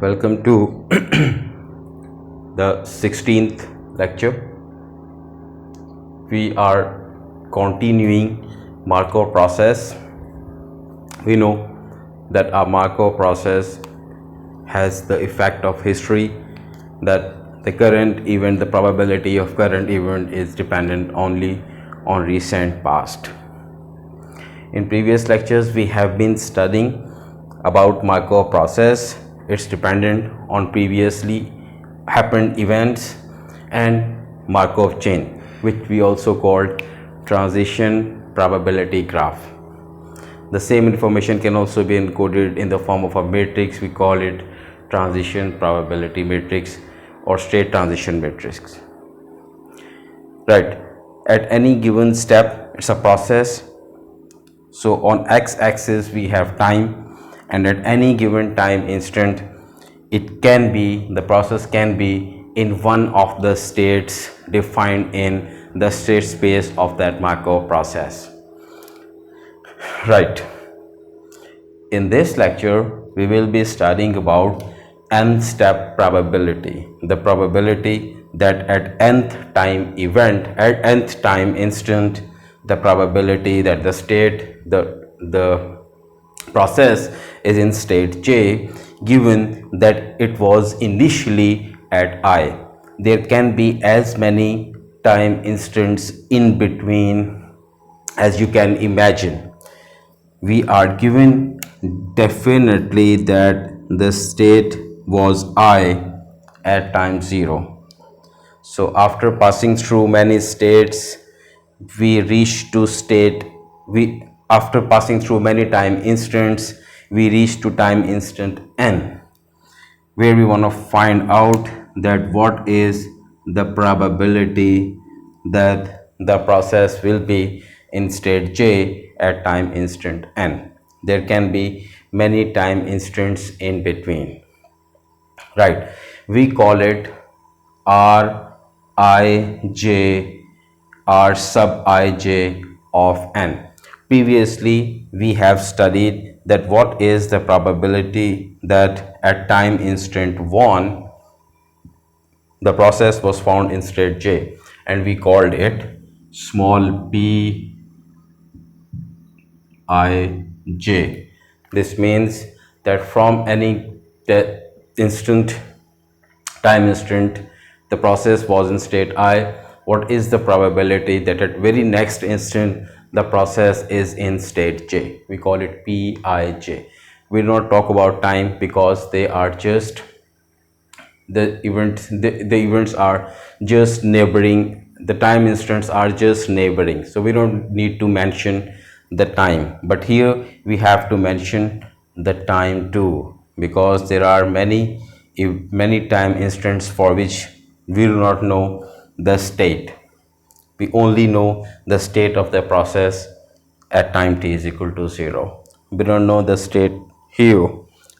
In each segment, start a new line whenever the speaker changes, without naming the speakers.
Welcome to the 16th lecture. We are continuing Markov process. We know that our Markov process has the effect of history, that the current event, the probability of current event is dependent only on recent past. In previous lectures we have been studying about Markov process. It's dependent on previously happened events and Markov chain, which we also called transition probability graph. The same information can also be encoded in the form of a matrix. We call it transition probability matrix or state transition matrix. Right, at any given step it's a process. So on x-axis we have time, and at any given time instant the process can be in one of the states defined in the state space of that Markov process. Right, in this lecture we will be studying about nth step probability, the probability that at nth time instant, the probability that the process is in state j, given that it was initially at I. There can be as many time instants in between as you can imagine. We are given definitely that the state was I at time 0. So after passing through many states, we reach to state after passing through many time instants, we reach to time instant n, where we want to find out that what is the probability that the process will be in state j at time instant n. There can be many time instants in between. Right, we call it r I r sub ij of n. Previously we have studied that what is the probability that at time instant 1 the process was found in state j, and we called it small p I j. This means that from any time instant the process was in state I, what is the probability that at very next instant the process is in state j? We call it Pij. We do not talk about time because they are just the events are just neighboring, the time instants are just neighboring, so we don't need to mention the time. But here we have to mention the time too, because there are many time instants for which we do not know the state. We only know the state of the process at time t is equal to 0. We don't know the state here,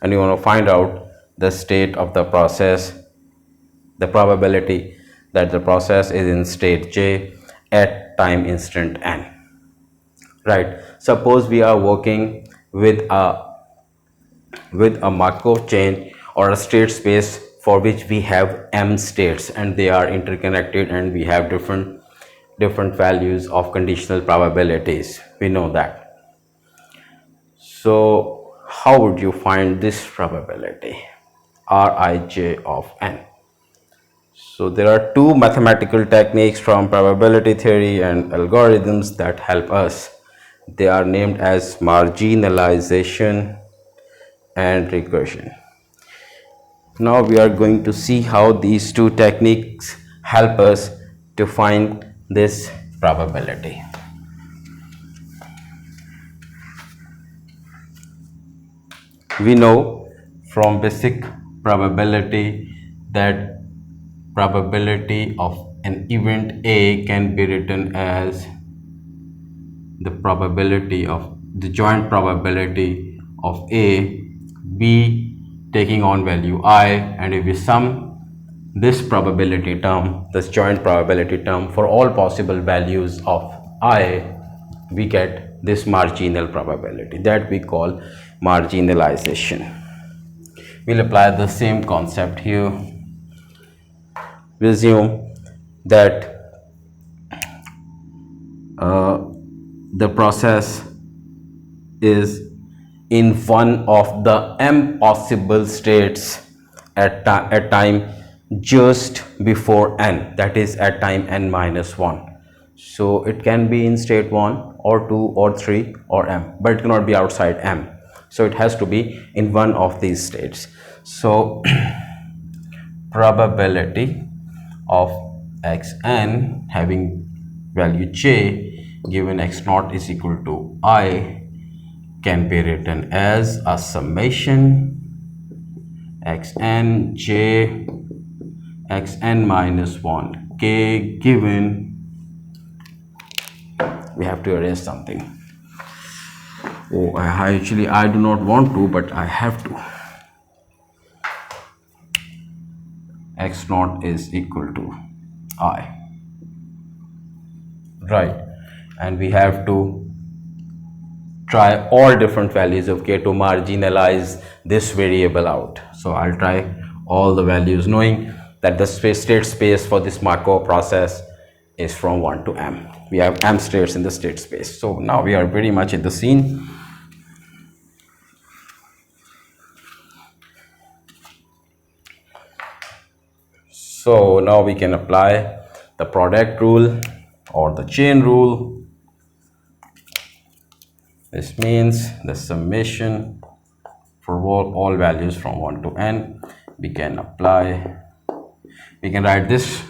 and you want to find out the state of the process, the probability that the process is in state j at time instant n. Right, suppose we are working with a Markov chain or a state space for which we have m states and they are interconnected, and we have different values of conditional probabilities. We know that. So how would you find this probability Rij of n? So there are two mathematical techniques from probability theory and algorithms that help us. They are named as marginalization and recursion. Now we are going to see how these two techniques help us to find this probability. We know from basic probability that probability of an event A can be written as the probability of the joint probability of A, B taking on value I, and if we sum this probability term, this joint probability term, for all possible values of I, we get this marginal probability that we call marginalization. We'll apply the same concept here. We assume that the process is in one of the m possible states at time just before n, that is at time n minus 1. So it can be in state 1 or 2 or 3 or m, but it cannot be outside m. So it has to be in one of these states. So probability of xn having value j given x naught is equal to I can be written as a summation xn j xn minus 1 k given, we have to erase something. Oh, I do not want to, but I have to. X naught is equal to I, right? And we have to try all different values of k to marginalize this variable out. So I'll try all the values, knowing that the state space for this Markov process is from 1 to m. We have m states in the state space. So now we are pretty much in the scene. So now we can apply the product rule or the chain rule. This means the summation for all values from 1 to n. We can write this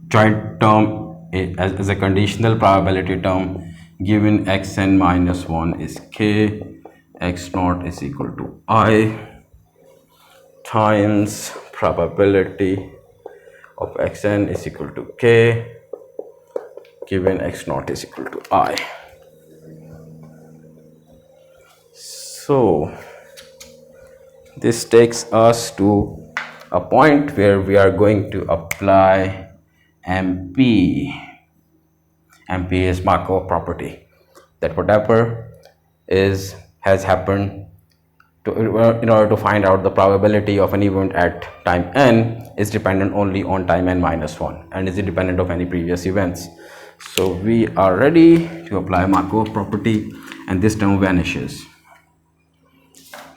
joint term as a conditional probability term given xn minus 1 is k, x naught is equal to I times probability of xn is equal to k given x naught is equal to I. So this takes us to a point where we are going to apply MP. MP is Markov property, that whatever has happened in order to find out the probability of an event at time n is dependent only on time n minus 1 and is independent of any previous events. So we are ready to apply Markov property and this term vanishes.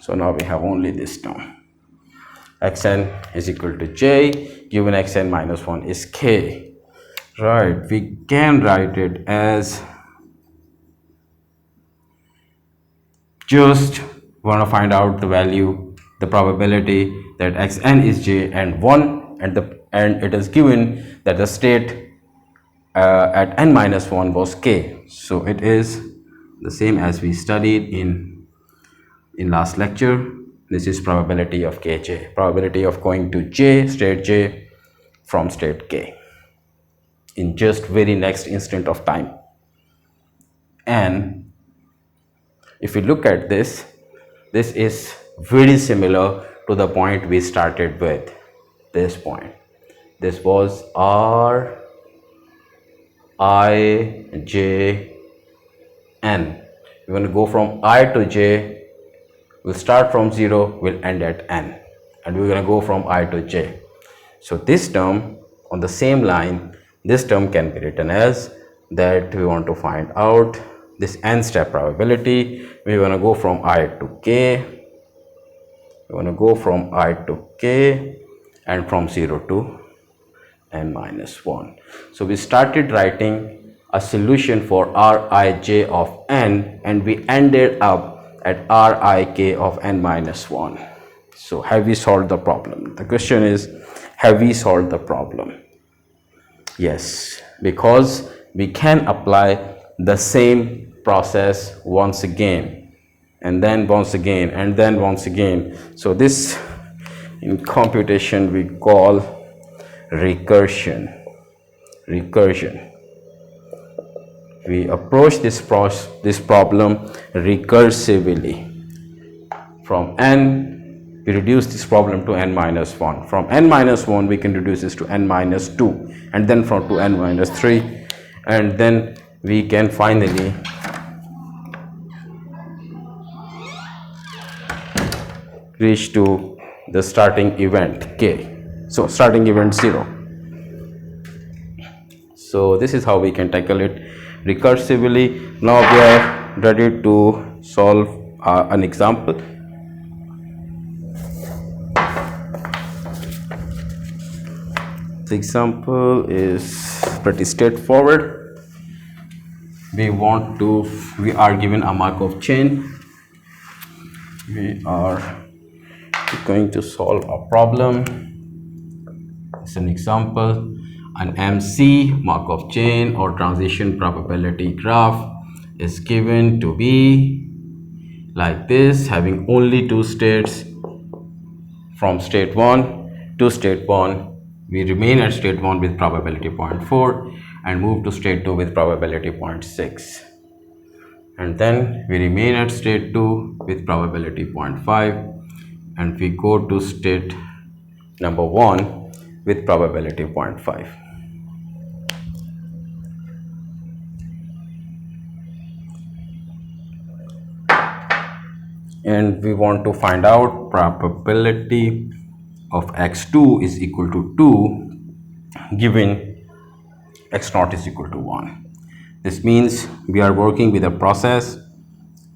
So now we have only this term. Xn is equal to j given xn minus 1 is k. Right, we can write it as just want to find out the value, the probability that xn is j and 1 and it is given that the state at n minus 1 was k. So it is the same as we studied in last lecture. This is probability of kj, probability of going to state j from state k in just very next instant of time. And if you look at this, this is very similar to the point we started with. This point, this was r I j n. We're going to go from I to j. We'll start from 0, we'll end at n, and we're going to go from I to j. So this term on the same line, this term can be written as that we want to find out this n step probability. We're going to go from I to k, we're going to go from I to k and from 0 to n minus 1. So we started writing a solution for rij of n and we ended up at rik of n minus 1. So have we solved the problem? The question is, have we solved the problem? Yes, because we can apply the same process once again and then once again and then once again. So this in computation we call recursion. We approach this problem recursively. From n, we reduce this problem to n minus 1. From n minus 1, we can reduce this to n minus 2, and then from to n minus 3, and then we can finally reach to the starting event k. So starting event 0. So this is how we can tackle it recursively. Now we are ready to solve an example. The example is pretty straightforward. We are given a Markov chain. We are going to solve a problem. It's an example. An MC Markov chain or transition probability graph is given to be like this, having only two states. From state 1 to state 1, we remain at state 1 with probability 0.4 and move to state 2 with probability 0.6. And then we remain at state 2 with probability 0.5 and we go to state number 1 with probability 0.5. And we want to find out probability of x2 is equal to 2 given x0 is equal to 1. This means we are working with a process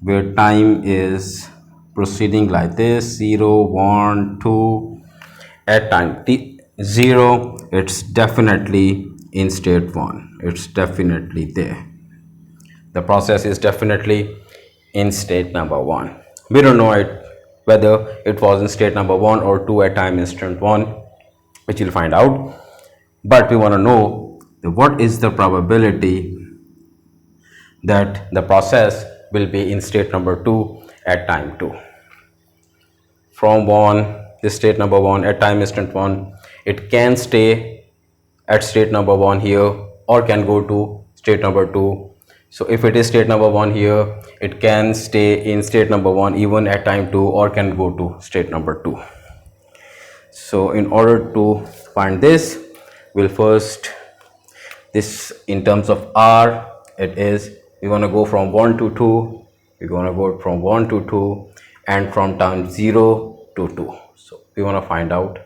where time is proceeding like this: 0, 1, 2. At time t0, it's definitely in state 1. It's definitely there. The process is definitely in state number 1. We don't know whether it was in state number 1 or 2 at time instant 1, which we'll find out. But we want to know what is the probability that the process will be in state number 2 at time 2. From 1, this state number 1 at time instant 1, it can stay at state number 1 here or can go to state number 2. So if it is state number 1 here, it can stay in state number 1 even at time 2 or can go to state number 2. So in order to find this, we'll first, this in terms of r, it is we're going to go from 1 to 2, we're going to go from 1 to 2 and from time 0 to 2. So we want to find out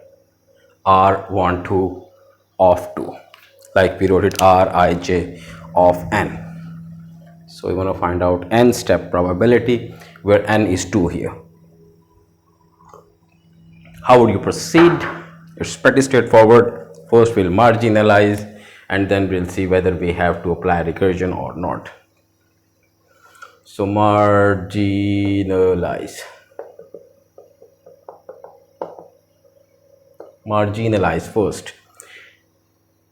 r12 of 2, like we wrote it rij of n. So we want to find out n step probability where n is 2 here. How would you proceed? It's pretty straightforward. First we'll marginalize and then we'll see whether we have to apply recursion or not. So marginalize first.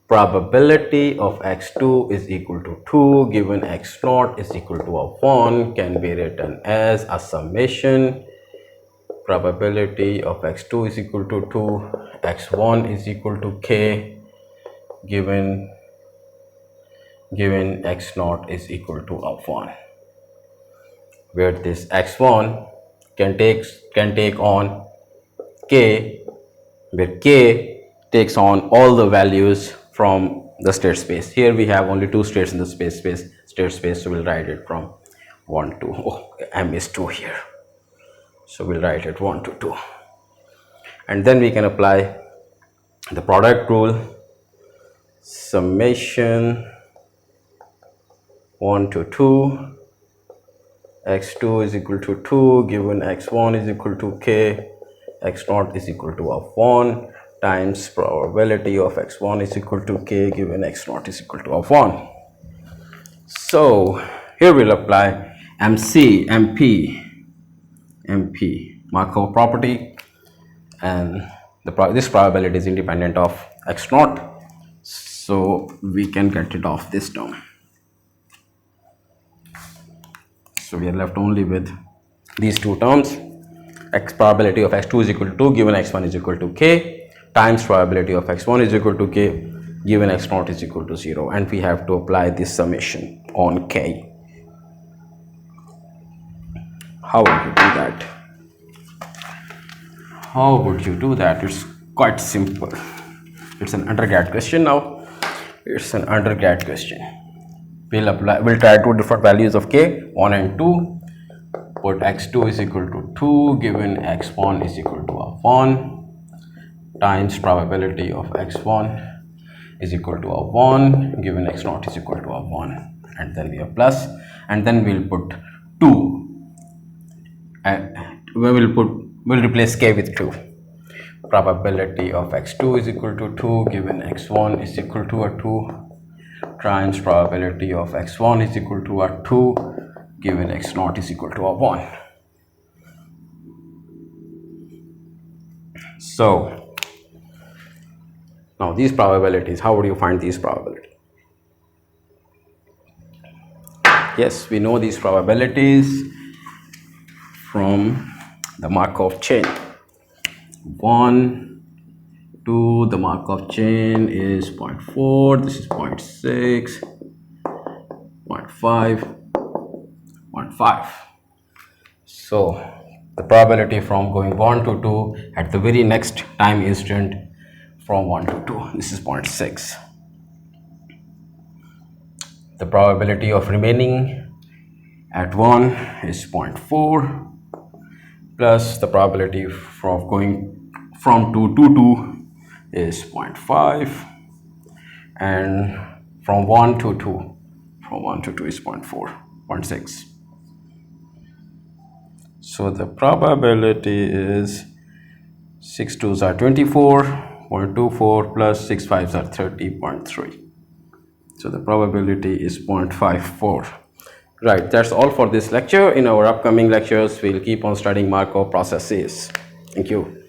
Probability of x2 is equal to 2 given x0 is equal to 1 can be written as a summation. Probability of x2 is equal to 2, x1 is equal to k given x0 is equal to 1, where this x1 can take on k, where k takes on all the values from the state space. Here we have only two states in the state space, so we'll write it from 1 to m is 2 here, so we'll write it 1 to 2, and then we can apply the product rule. Summation 1 to 2, x2 is equal to 2 given x1 is equal to k, x0 is equal to 1 times probability of x1 is equal to k given x0 is equal to 1. So here we'll apply MP Markov property, and this probability is independent of x0, so we can get rid of this term. So we are left only with these two terms: probability of x2 is equal to 2 given x1 is equal to k times probability of x1 is equal to k given x0 is equal to 0, and we have to apply this summation on k. How would you do that? It's quite simple. It's an undergrad question now. We'll try two different values of k, 1 and 2. put x2 is equal to 2 given x1 is equal to 1 times probability of x1 is equal to 1 given x0 is equal to 1, and then we have plus, and then we'll put 2 and we'll replace k with 2. Probability of x2 is equal to 2 given x1 is equal to 2 times probability of x1 is equal to 2 given x0 is equal to 1. So now these probabilities, how would you find these probabilities? Yes, we know these probabilities from the Markov chain. 1, 2, the Markov chain is 0.4, this is 0.6, 0.5, 0.5. So the probability from going 1 to 2 at the very next time instant from 1 to 2, this is 0.6. The probability of remaining at 1 is 0.4 plus the probability of going from 2 to 2 is 0.5, and from 1 to 2 is 0.4, 0.6. So the probability is 6 2s are 24, 0.24 plus 6 5s are 30.3. So the probability is 0.54. Right, that's all for this lecture. In our upcoming lectures, we'll keep on studying Markov processes. Thank you.